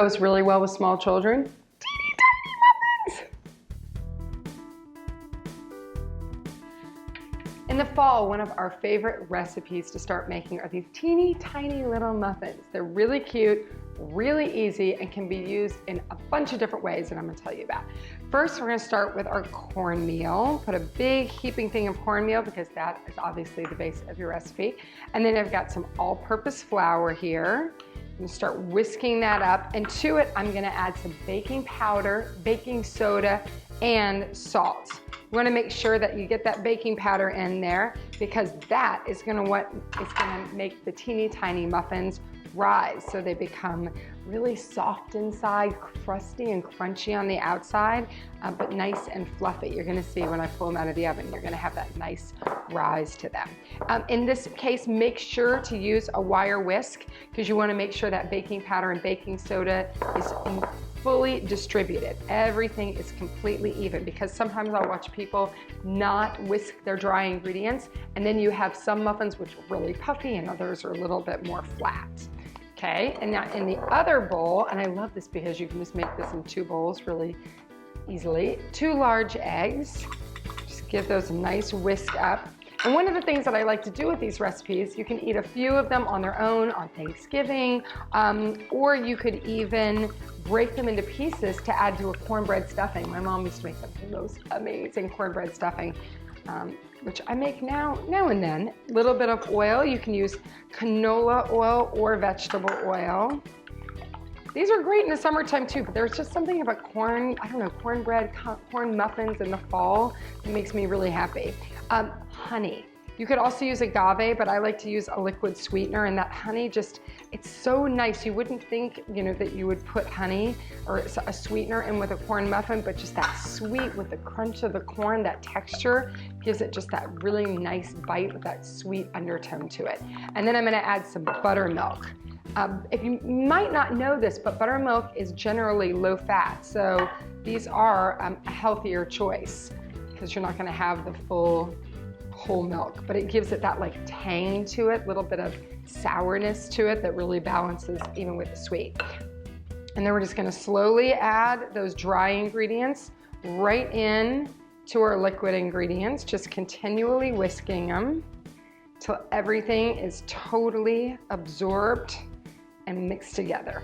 Goes really well with small children. Teeny tiny muffins. In the fall, one of our favorite recipes to start making are these teeny tiny little muffins. They're really cute, really easy, and can be used in a bunch of different ways that I'm gonna tell you about. First, we're gonna start with our cornmeal. Put a big heaping thing of cornmeal because that is obviously the base of your recipe. And then I've got some all-purpose flour here. I'm gonna start whisking that up, and to it, I'm gonna add some baking powder, baking soda, and salt. You wanna make sure that you get that baking powder in there because that is gonna make the teeny tiny muffins rise so they become really soft inside, crusty and crunchy on the outside, but nice and fluffy. You're gonna see when I pull them out of the oven, you're gonna have that nice rise to them. In this case, make sure to use a wire whisk because you wanna make sure that baking powder and baking soda is fully distributed. Everything is completely even because sometimes I'll watch people not whisk their dry ingredients and then you have some muffins which are really puffy and others are a little bit more flat. Okay, and now in the other bowl, and I love this because you can just make this in 2 bowls really easily, 2 large eggs. Just give those a nice whisk up. And one of the things that I like to do with these recipes, you can eat a few of them on their own on Thanksgiving, or you could even break them into pieces to add to a cornbread stuffing. My mom used to make the most amazing cornbread stuffing, which I make now and then. A little bit of oil. You can use canola oil or vegetable oil. These are great in the summertime too, but there's just something about cornbread, corn muffins in the fall that makes me really happy. Honey. You could also use agave, but I like to use a liquid sweetener, and that honey it's so nice. You wouldn't think, that you would put honey or a sweetener in with a corn muffin, but just that sweet with the crunch of the corn, that texture gives it just that really nice bite with that sweet undertone to it. And then I'm gonna add some buttermilk. If you might not know this, but buttermilk is generally low fat, so these are a healthier choice because you're not gonna have the full whole milk, but it gives it that like tang to it, a little bit of sourness to it that really balances even with the sweet. And then we're just gonna slowly add those dry ingredients right in to our liquid ingredients, just continually whisking them till everything is totally absorbed and mixed together.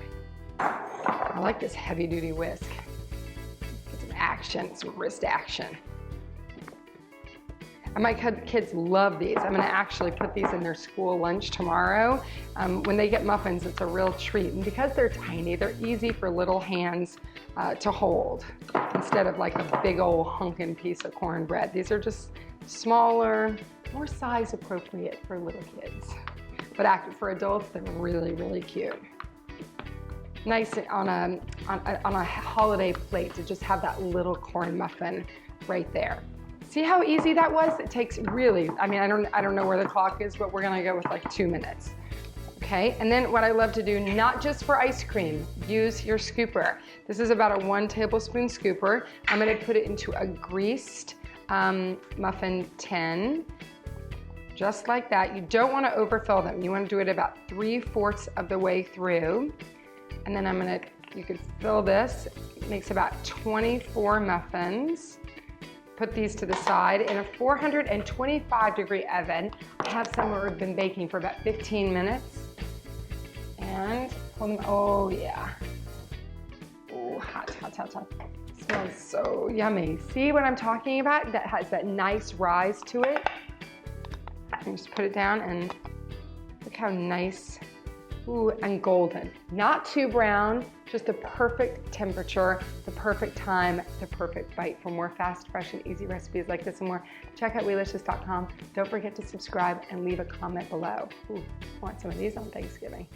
I like this heavy duty whisk. Get some action, some wrist action. And my kids love these. I'm gonna actually put these in their school lunch tomorrow. When they get muffins, it's a real treat. And because they're tiny, they're easy for little hands to hold instead of like a big old hunkin' piece of cornbread. These are just smaller, more size appropriate for little kids. But for adults, they're really, really cute. Nice on a holiday plate to just have that little corn muffin right there. See how easy that was? It takes really, I don't know where the clock is, but we're gonna go with like 2 minutes. Okay, and then what I love to do, not just for ice cream, use your scooper. This is about a 1 tablespoon scooper. I'm gonna put it into a greased muffin tin, just like that. You don't wanna overfill them. You wanna do it about 3/4 of the way through. And then you could fill this. It makes about 24 muffins. Put these to the side in a 425-degree oven. I have some that have been baking for about 15 minutes. And pull them, oh yeah. Oh, hot, hot, hot, hot. Smells so yummy. See what I'm talking about? That has that nice rise to it. And just put it down and look how nice. Ooh, and golden. Not too brown, just the perfect temperature, the perfect time, the perfect bite. For more fast, fresh, and easy recipes like this and more, check out Weelicious.com. Don't forget to subscribe and leave a comment below. Ooh, I want some of these on Thanksgiving.